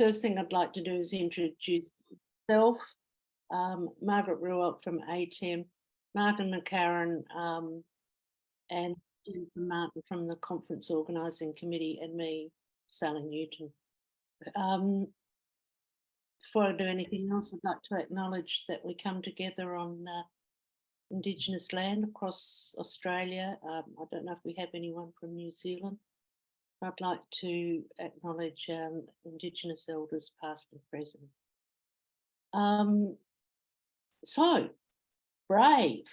first thing I'd like to do is introduce myself. Margaret Ruopp from ATEM, Martin McCarran and Jennifer Martin from the Conference Organising Committee, and me, Sally Newton. Before I do anything else, I'd like to acknowledge that we come together on Indigenous land across Australia. I don't know if we have anyone from New Zealand. I'd like to acknowledge Indigenous elders past and present. So, brave.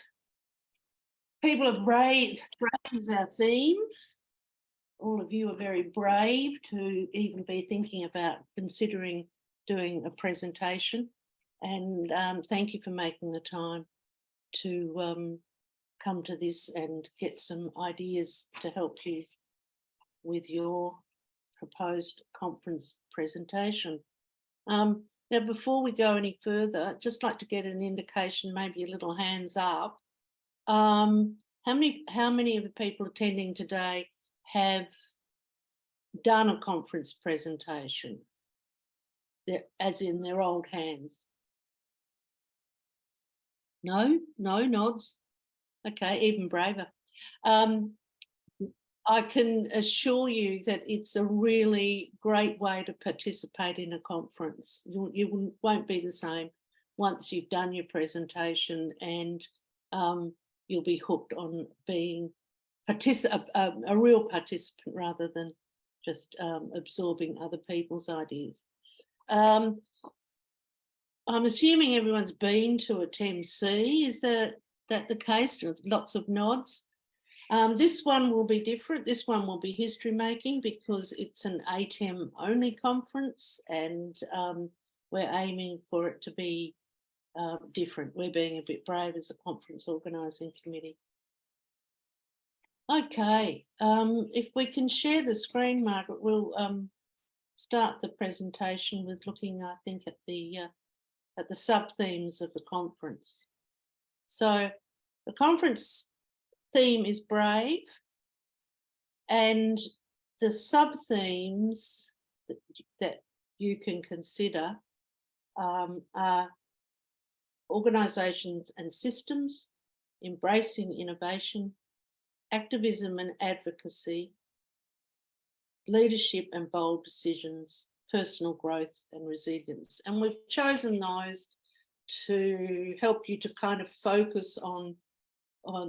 People are brave. Brave is our theme. All of you are very brave to even be thinking about considering doing a presentation. And thank you for making the time to come to this and get some ideas to help you with your proposed conference presentation. Now, before we go any further, I'd just like to get an indication, maybe a little hands up. How many of the people attending today have done a conference presentation, as in their old hands? No nods. Okay, even braver. I can assure you that it's a really great way to participate in a conference. You won't be the same once you've done your presentation, and you'll be hooked on being a real participant rather than just absorbing other people's ideas. I'm assuming everyone's been to ATEM C. Is that the case? There's lots of nods. This one will be different. This one will be history making because it's an ATEM only conference, and we're aiming for it to be different. We're being a bit brave as a conference organising committee. Okay, if we can share the screen, Margaret, we'll start the presentation with looking, I think, at the sub-themes of the conference. So the conference theme is brave, and the sub-themes that you can consider are organisations and systems, embracing innovation, activism and advocacy, leadership and bold decisions, personal growth and resilience. And we've chosen those to help you to kind of focus on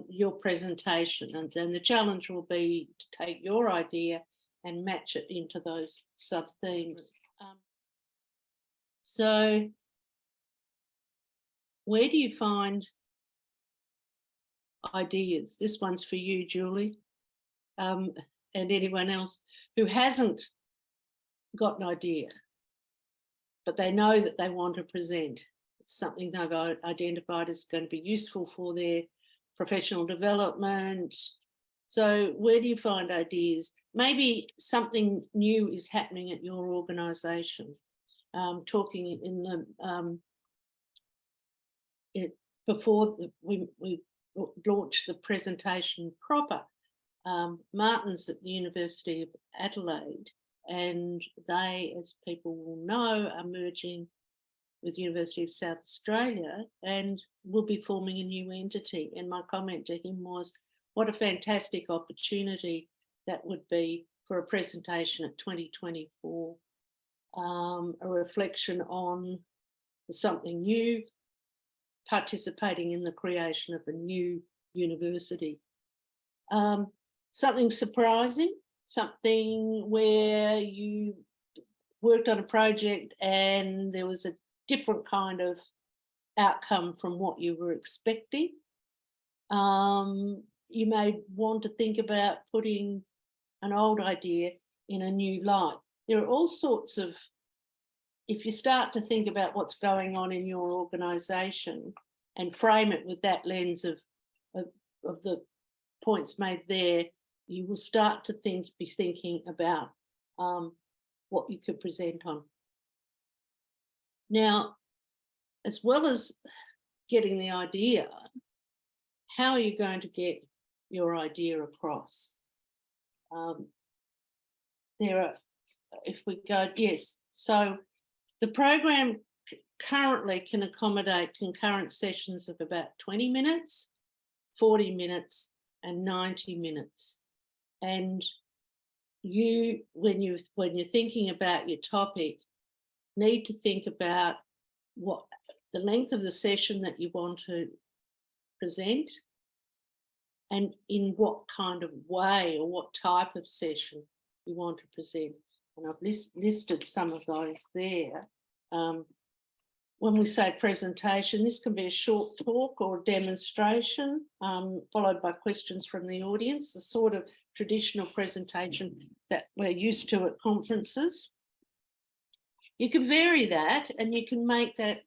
your presentation, and then the challenge will be to take your idea and match it into those sub-themes. So where do you find ideas? This one's for you, Julie, and anyone else who hasn't got an idea, but they know that they want to present. It's something they've identified as going to be useful for their professional development. So where do you find ideas? Maybe something new is happening at your organisation. Talking in the before we launched the presentation proper, Martin's at the University of Adelaide, and they, as people will know, are merging with University of South Australia and will be forming a new entity. And my comment to him was, what a fantastic opportunity that would be for a presentation at 2024, a reflection on something new, participating in the creation of a new university. Something surprising, something where you worked on a project and there was a different kind of outcome from what you were expecting. You may want to think about putting an old idea in a new light. There are all sorts of, if you start to think about what's going on in your organisation and frame it with that lens of the points made there, you will start to be thinking about what you could present on. Now, as well as getting the idea, how are you going to get your idea across? There are, if we go, yes, so The program currently can accommodate concurrent sessions of about 20 minutes, 40 minutes and 90 minutes. And you, when you're thinking about your topic, need to think about what the length of the session that you want to present and in what kind of way or what type of session you want to present. And I've listed some of those there. When we say presentation, this can be a short talk or demonstration, followed by questions from the audience, the sort of traditional presentation that we're used to at conferences. You can vary that and you can make that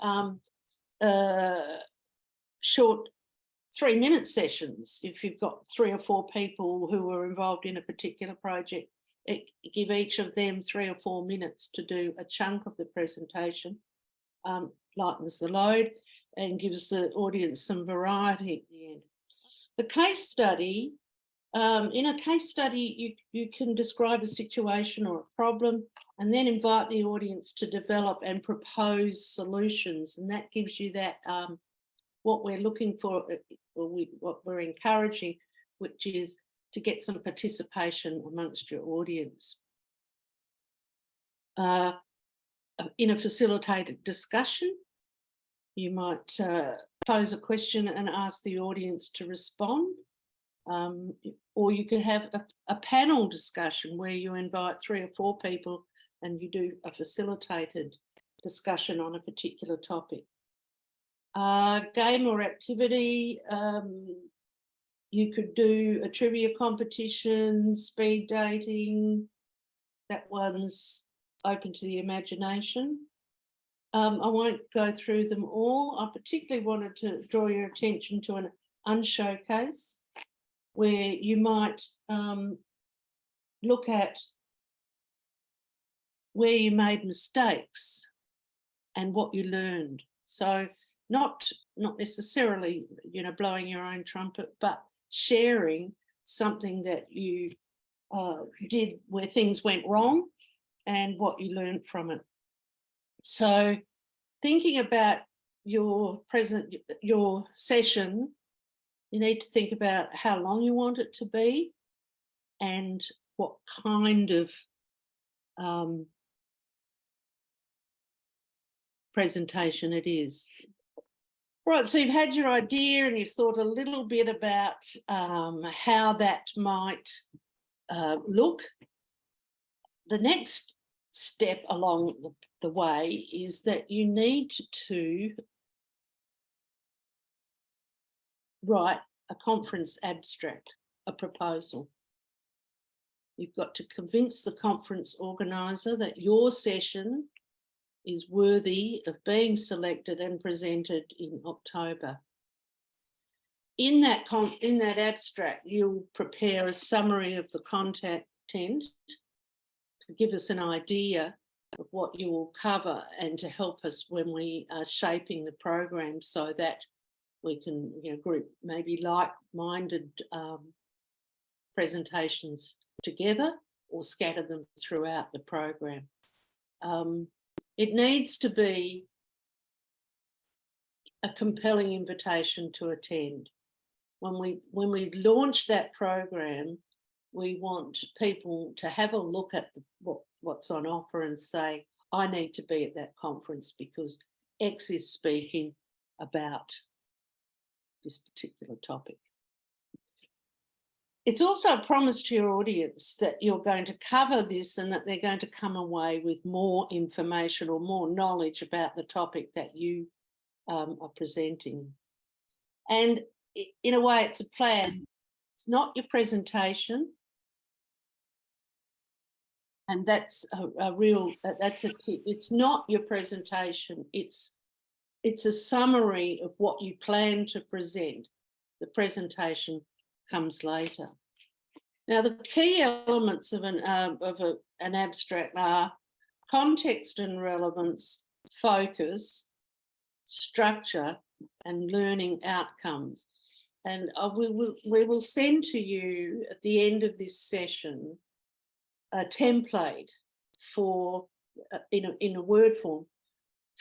short 3-minute sessions. If you've got 3 or 4 people who are involved in a particular project, give each of them 3 or 4 minutes to do a chunk of the presentation. Lightens the load and gives the audience some variety at the end. The case study, in a case study, you can describe a situation or a problem and then invite the audience to develop and propose solutions. And that gives you that, what we're looking for, or what we're encouraging, which is to get some participation amongst your audience. In a facilitated discussion, you might pose a question and ask the audience to respond. Or you could have a panel discussion where you invite 3 or 4 people and you do a facilitated discussion on a particular topic. Game or activity, you could do a trivia competition, speed dating. That one's open to the imagination. I won't go through them all. I particularly wanted to draw your attention to an unshowcase where you might look at where you made mistakes and what you learned. So not necessarily, blowing your own trumpet, but sharing something that you did where things went wrong and what you learned from it. So thinking about your session, you need to think about how long you want it to be and what kind of presentation it is. Right, so you've had your idea and you've thought a little bit about how that might look. The next step along the way is that you need to write a conference abstract, a proposal. You've got to convince the conference organiser that your session is worthy of being selected and presented in October. In that abstract, you'll prepare a summary of the content to give us an idea of what you will cover and to help us when we are shaping the program so that we can group maybe like-minded presentations together or scatter them throughout the program. It needs to be a compelling invitation to attend. When we launch that program, we want people to have a look at what's on offer and say, I need to be at that conference because X is speaking about this particular topic. It's also a promise to your audience that you're going to cover this and that they're going to come away with more information or more knowledge about the topic that you are presenting. And in a way, it's a plan. It's not your presentation. And that's that's a tip. It's not your presentation. It's a summary of what you plan to present. The presentation comes later. Now, the key elements of an abstract are context and relevance, focus, structure, and learning outcomes. And we will send to you at the end of this session a template for in a Word form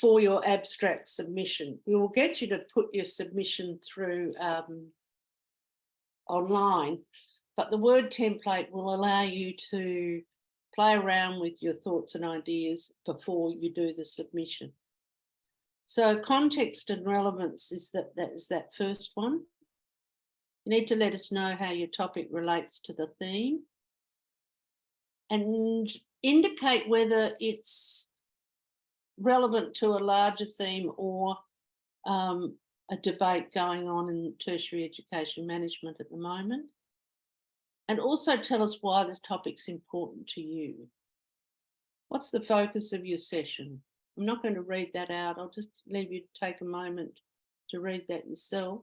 for your abstract submission. We will get you to put your submission through online, but the word template will allow you to play around with your thoughts and ideas before you do the submission. So context and relevance is that first one. You need to let us know how your topic relates to the theme and indicate whether it's relevant to a larger theme or a debate going on in tertiary education management at the moment. And also tell us why the topic's important to you. What's the focus of your session? I'm not going to read that out. I'll just leave you to take a moment to read that yourself.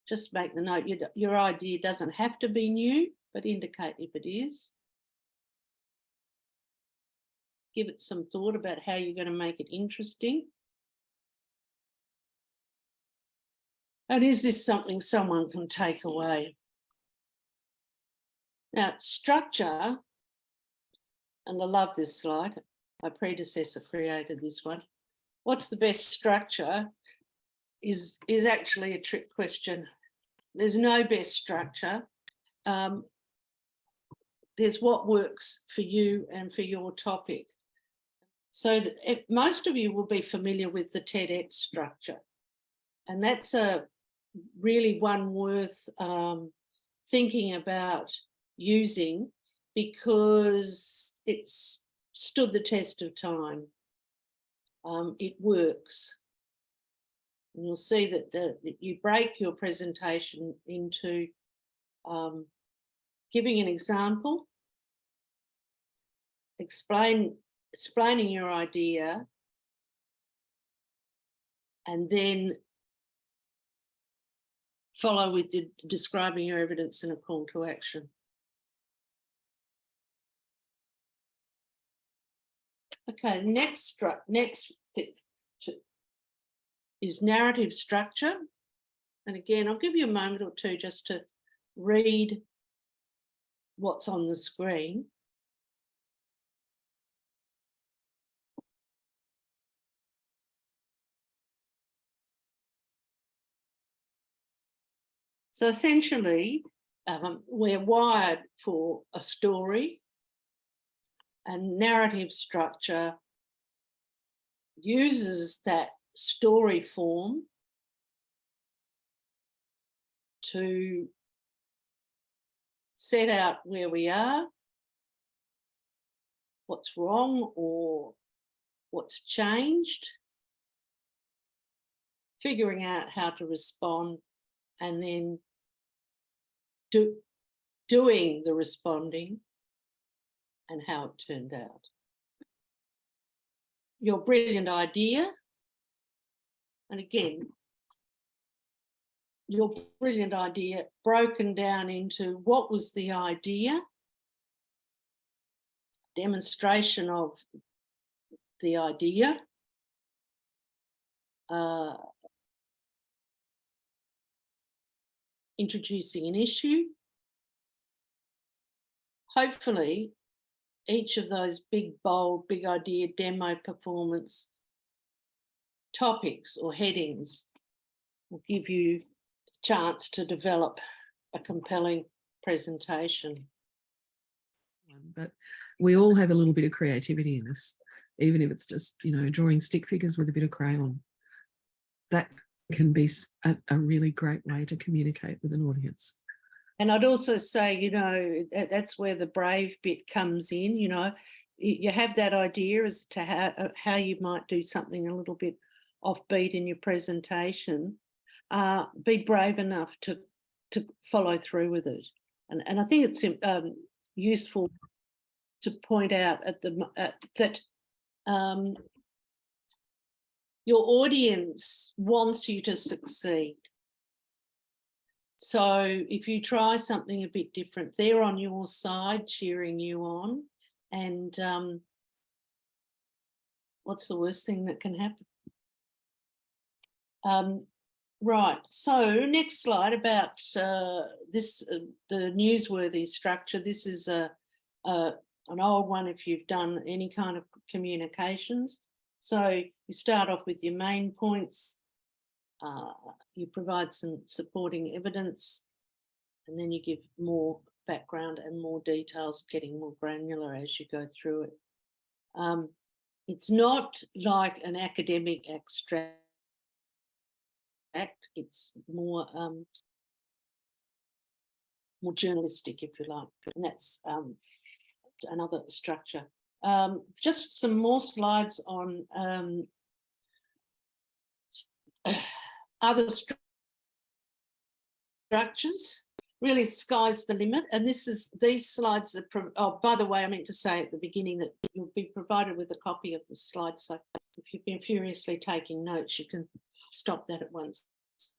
Just make the note, your idea doesn't have to be new, but indicate if it is. Give it some thought about how you're going to make it interesting. And is this something someone can take away? Now, structure, and I love this slide. My predecessor created this one. What's the best structure is actually a trick question. There's no best structure. There's what works for you and for your topic. So most of you will be familiar with the TEDx structure. And that's a really one worth thinking about using because it's stood the test of time. It works. And you'll see that you break your presentation into giving an example, explaining your idea, and then follow with describing your evidence and a call to action. Okay, next is narrative structure. And again, I'll give you a moment or two just to read what's on the screen. So essentially, we're wired for a story, and narrative structure uses that story form to set out where we are, what's wrong or what's changed, figuring out how to respond, and then doing the responding and how it turned out. Your brilliant idea, and again, your brilliant idea broken down into what was the idea, demonstration of the idea, introducing an issue. Hopefully, each of those big, bold, big idea, demo, performance topics or headings will give you the chance to develop a compelling presentation. But we all have a little bit of creativity in us, even if it's just, drawing stick figures with a bit of crayon. That can be a really great way to communicate with an audience. And I'd also say, that's where the brave bit comes in. You have that idea as to how you might do something a little bit offbeat in your presentation. Be brave enough to follow through with it. And I think it's useful to point out that your audience wants you to succeed. So if you try something a bit different, they're on your side, cheering you on. And what's the worst thing that can happen? Right, so next slide about this, the newsworthy structure. This is an old one if you've done any kind of communications. So you start off with your main points, you provide some supporting evidence, and then you give more background and more details, getting more granular as you go through it. It's not like an academic extract. It's more more journalistic, if you like, and that's another structure. Just some more slides on other structures. Really, sky's the limit, and these slides are. Oh, by the way, I meant to say at the beginning that you'll be provided with a copy of the slides. So if you've been furiously taking notes, you can stop that at once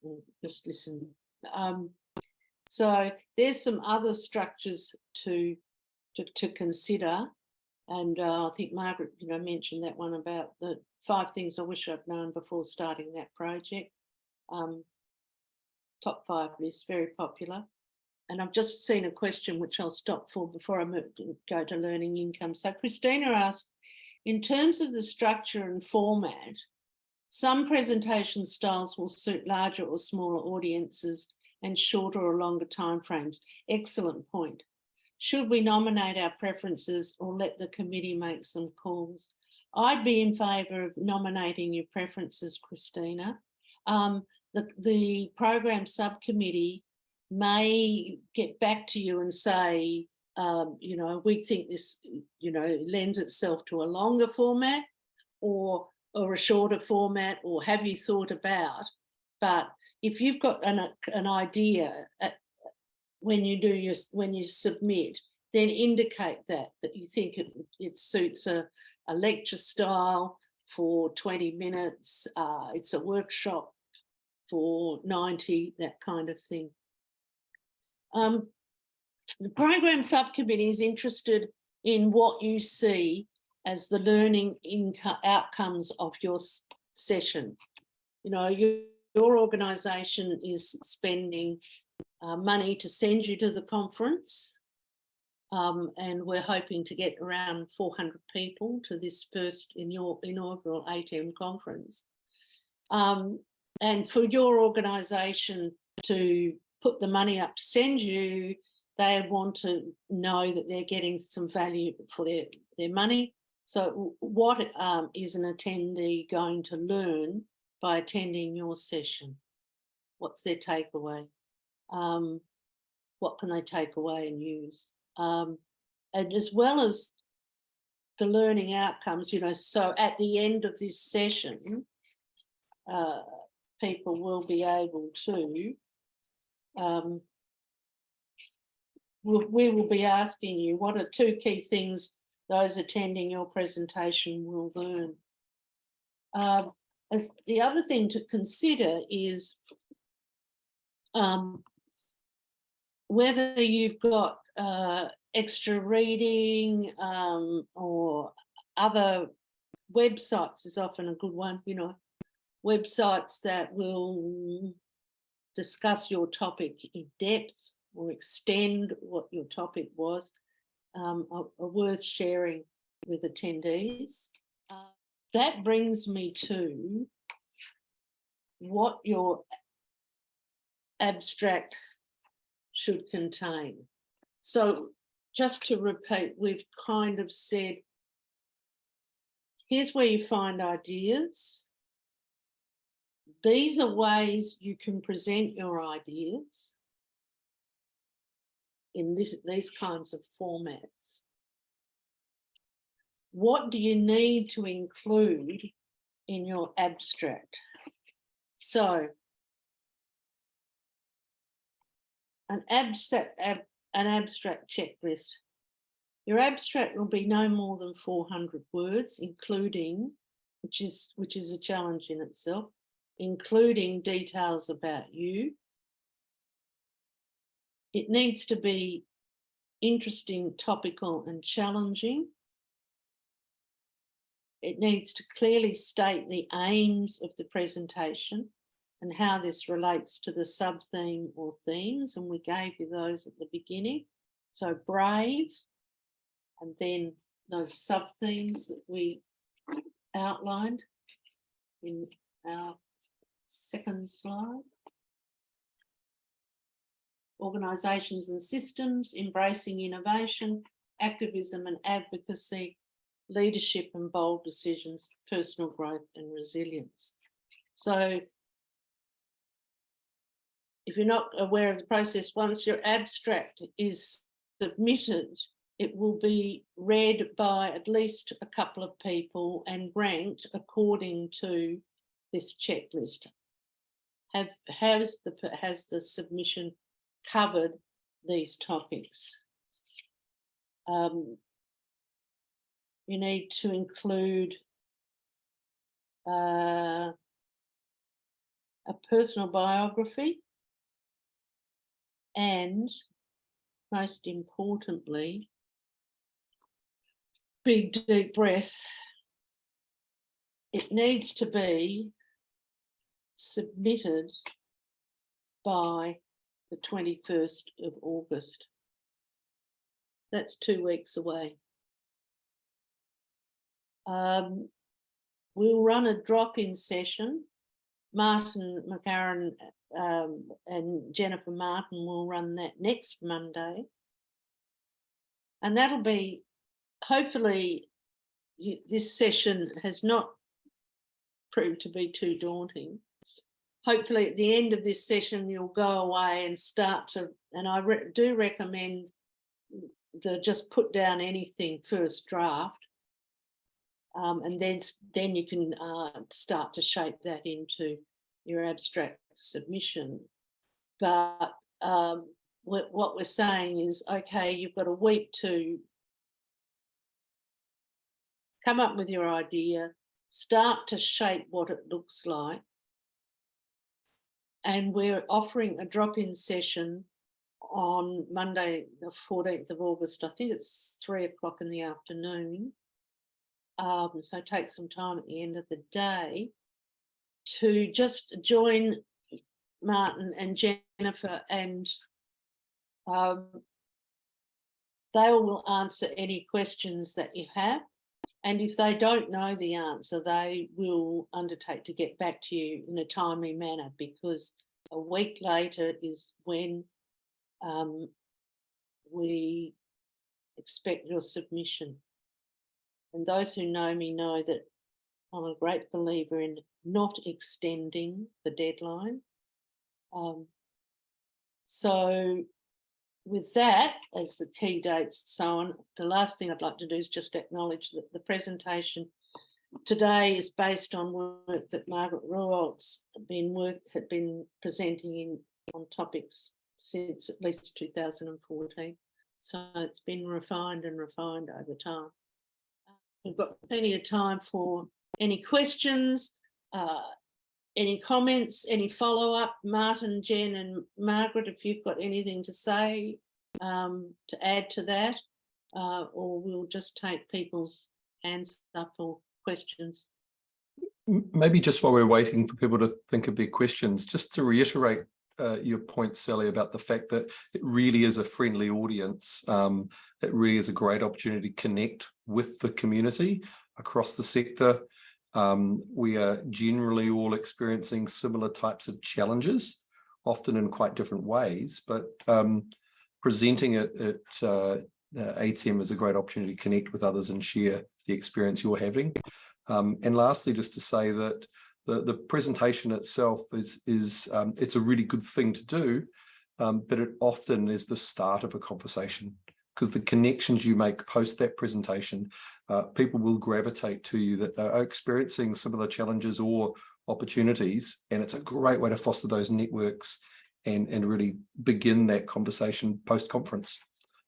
and just listen. So there's some other structures to consider, and I think Margaret, mentioned that one about the 5 things I wish I'd known before starting that project. Top 5 list, very popular. And I've just seen a question which I'll stop for before I go to learning income. So Christina asked, in terms of the structure and format, some presentation styles will suit larger or smaller audiences and shorter or longer timeframes. Excellent point. Should we nominate our preferences or let the committee make some calls? I'd be in favour of nominating your preferences, Christina. The program subcommittee may get back to you and say, we think this, lends itself to a longer format or a shorter format, or have you thought about? But if you've got an idea when you submit, then indicate that you think it suits a lecture style for 20 minutes, it's a workshop for 90, that kind of thing. The program subcommittee is interested in what you see as the learning outcomes of your session. Your organisation is spending money to send you to the conference, and we're hoping to get around 400 people to this first inaugural ATEM conference. And for your organisation to put the money up to send you, they want to know that they're getting some value for their money. So what is an attendee going to learn by attending your session? What's their takeaway? What can they take away and use? And as well as the learning outcomes, so at the end of this session, people will be able to, we will be asking you what are 2 key things those attending your presentation will learn. As the other thing to consider is whether you've got extra reading or other websites is often a good one, websites that will discuss your topic in depth or extend what your topic was, are worth sharing with attendees. That brings me to what your abstract should contain. So just to repeat, we've kind of said, here's where you find ideas. These are ways you can present your ideas in these kinds of formats. What do you need to include in your abstract? So an abstract checklist. Your abstract will be no more than 400 words, including, which is a challenge in itself, including details about you. It needs to be interesting, topical, and challenging. It needs to clearly state the aims of the presentation and how this relates to the sub-theme or themes, and we gave you those at the beginning. So brave, and then those sub-themes that we outlined in our second slide. Organisations and systems, embracing innovation, activism and advocacy, leadership and bold decisions, personal growth and resilience. So if you're not aware of the process, once your abstract is submitted, it will be read by at least a couple of people and ranked according to this checklist. Has the submission covered these topics? You need to include a personal biography, and most importantly, big deep breath. It needs to be submitted by the 21st of August. That's 2 weeks away. We'll run a drop-in session. Martin McCarran and Jennifer Martin will run that next Monday. And that'll be, hopefully, this session has not proved to be too daunting. Hopefully at the end of this session, you'll go away and start to, and I do recommend just put down anything first draft. And then you can start to shape that into your abstract submission. But what we're saying is, okay, you've got a week to come up with your idea, start to shape what it looks like. And we're offering a drop-in session on Monday, the 14th of August. I think it's 3 o'clock in the afternoon. So take some time at the end of the day to just join Martin and Jennifer, and they will answer any questions that you have. And if they don't know the answer, they will undertake to get back to you in a timely manner, because a week later is when we expect your submission. And those who know me know that I'm a great believer in not extending the deadline. So with that as the key dates and so on, the last thing I'd like to do is just acknowledge that the presentation today is based on work that Margaret Ruold's had been presenting on topics since at least 2014. So it's been refined over time. We've got plenty of time for any questions, any comments, any follow-up. Martin, Jen and Margaret, if you've got anything to say to add to that, or we'll just take people's hands up or questions. Maybe just while we're waiting for people to think of their questions, just to reiterate your point, Sally, about the fact that it really is a friendly audience. It really is a great opportunity to connect with the community across the sector. We are generally all experiencing similar types of challenges, often in quite different ways, but presenting it at ATEM is a great opportunity to connect with others and share the experience you're having. And lastly, just to say that the presentation itself it's a really good thing to do, but it often is the start of a conversation, because the connections you make post that presentation, people will gravitate to you that are experiencing similar challenges or opportunities, and it's a great way to foster those networks and really begin that conversation post-conference.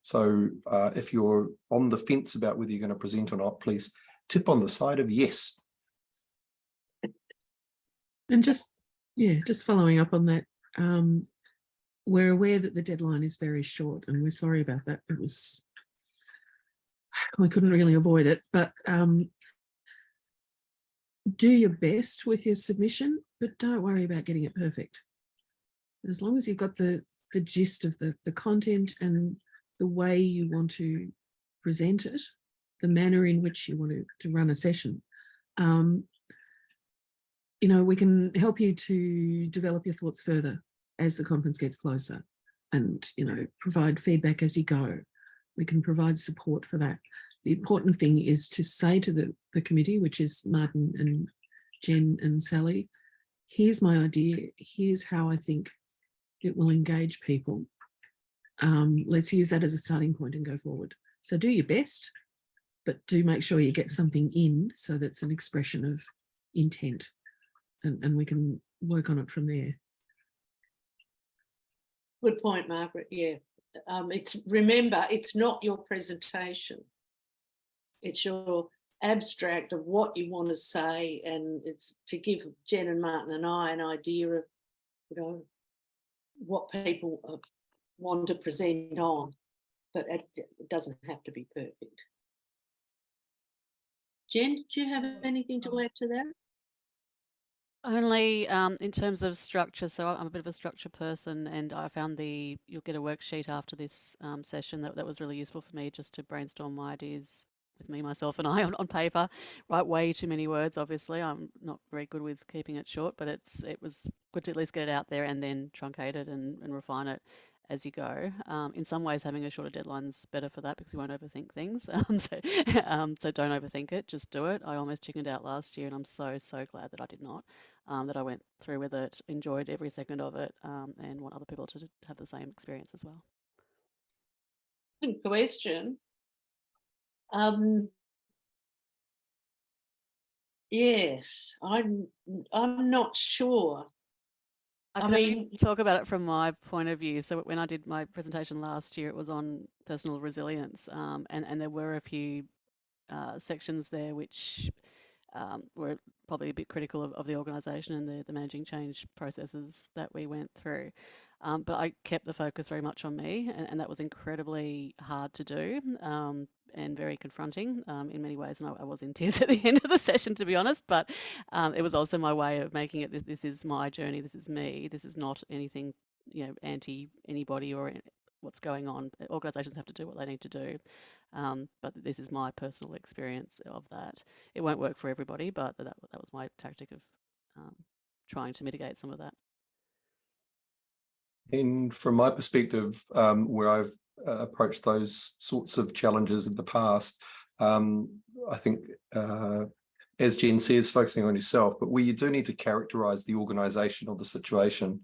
So if you're on the fence about whether you're going to present or not, please tip on the side of yes. And just following up on that, we're aware that the deadline is very short, and we're sorry about that. We couldn't really avoid it, but do your best with your submission. but don't worry about getting it perfect. As long as you've got the gist of the content and the way you want to present it, the manner in which you want to run a session, you know, we can help you to develop your thoughts further as the conference gets closer, and, you know, provide feedback as you go. We can provide support for that. The important thing is to say to the committee, which is Martin and Jen and Sally, here's my idea, here's how I think it will engage people. Let's use that as a starting point and go forward. So do your best, but do make sure you get something in so that's an expression of intent, and we can work on it from there. Good point, Margaret. Yeah. Remember, it's not your presentation. It's your abstract of what you want to say, and it's to give Jen and Martin and I an idea of, you know, what people want to present on, but it doesn't have to be perfect. Jen, do you have anything to add to that? Only in terms of structure. So I'm a bit of a structure person, and I found you'll get a worksheet after this session that was really useful for me, just to brainstorm my ideas with me, myself and I on paper. Write way too many words, obviously. I'm not very good with keeping it short, but it was good to at least get it out there and then truncate it and refine it as you go. In some ways, having a shorter deadline's better for that, because you won't overthink things. So don't overthink it, just do it. I almost chickened out last year, and I'm so glad that I did not. That I went through with it, enjoyed every second of it, and want other people to have the same experience as well. Good question. Yes, I'm not sure. I mean, talk about it from my point of view. So when I did my presentation last year, it was on personal resilience, and there were a few sections there which were probably a bit critical of the organisation and the managing change processes that we went through. But I kept the focus very much on me, and that was incredibly hard to do, and very confronting in many ways. And I was in tears at the end of the session, to be honest, but it was also my way of making it, this is my journey, this is me, this is not anything, you know, anti anybody or what's going on. Organisations have to do what they need to do. But this is my personal experience of that. It won't work for everybody, but that was my tactic of trying to mitigate some of that. And from my perspective, where I've approached those sorts of challenges in the past, I think, as Jen says, focusing on yourself, but where you do need to characterise the organisation or the situation,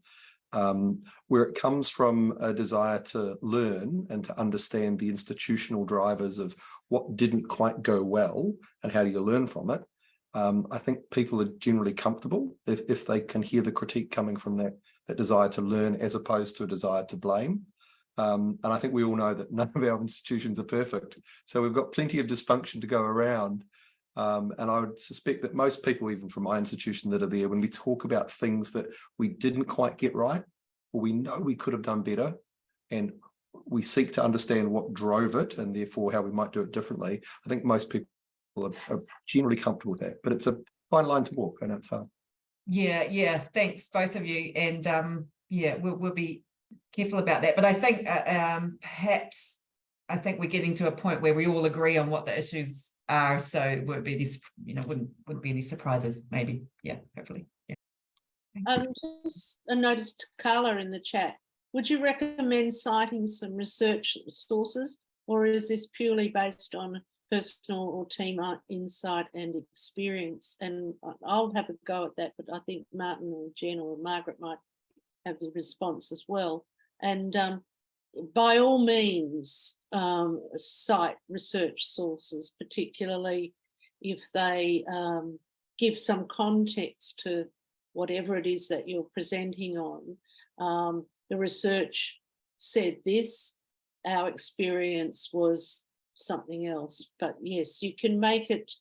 where it comes from a desire to learn and to understand the institutional drivers of what didn't quite go well and how do you learn from it. I think people are generally comfortable if they can hear the critique coming from that desire to learn as opposed to a desire to blame. And I think we all know that none of our institutions are perfect. So we've got plenty of dysfunction to go around. And I would suspect that most people, even from my institution that are there, when we talk about things that we didn't quite get right, or we know we could have done better, and we seek to understand what drove it and therefore how we might do it differently, I think most people are generally comfortable with that. But it's a fine line to walk. I know it's hard. Yeah. Thanks, both of you. And yeah, we'll be careful about that. But I think perhaps we're getting to a point where we all agree on what the issues are. So it won't be this, wouldn't be any surprises, maybe. Yeah, hopefully. Yeah. Just a notice to Carla in the chat. Would you recommend citing some research sources, or is this purely based on personal or team insight and experience? And I'll have a go at that, but I think Martin or Jen or Margaret might have the response as well. And by all means, cite research sources, particularly if they give some context to whatever it is that you're presenting on. The research said this, our experience was something else. But yes, you can make it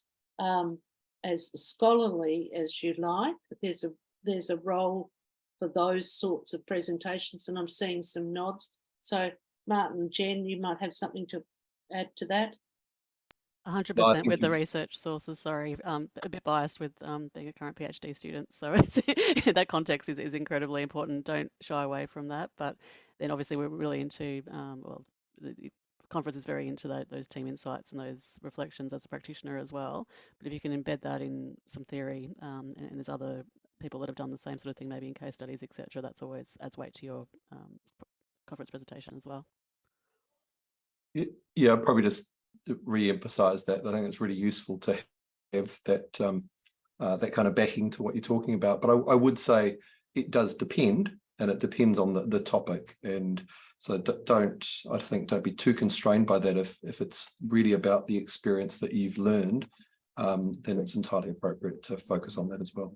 as scholarly as you like. There's a role for those sorts of presentations, and I'm seeing some nods. So Martin, Jen, you might have something to add to that. 100% think with the you- research sources. Sorry, a bit biased with being a current PhD student, so that context is incredibly important. Don't shy away from that. But then obviously we're really into well, the conference is very into those team insights and those reflections as a practitioner as well. But if you can embed that in some theory, and there's other people that have done the same sort of thing, maybe in case studies, etc., that's always adds weight to your conference presentation as well. Yeah, I'll probably just re-emphasize that. I think it's really useful to have that that kind of backing to what you're talking about. But I would say it does depend, and it depends on the topic. And so don't be too constrained by that. If it's really about the experience that you've learned, then it's entirely appropriate to focus on that as well.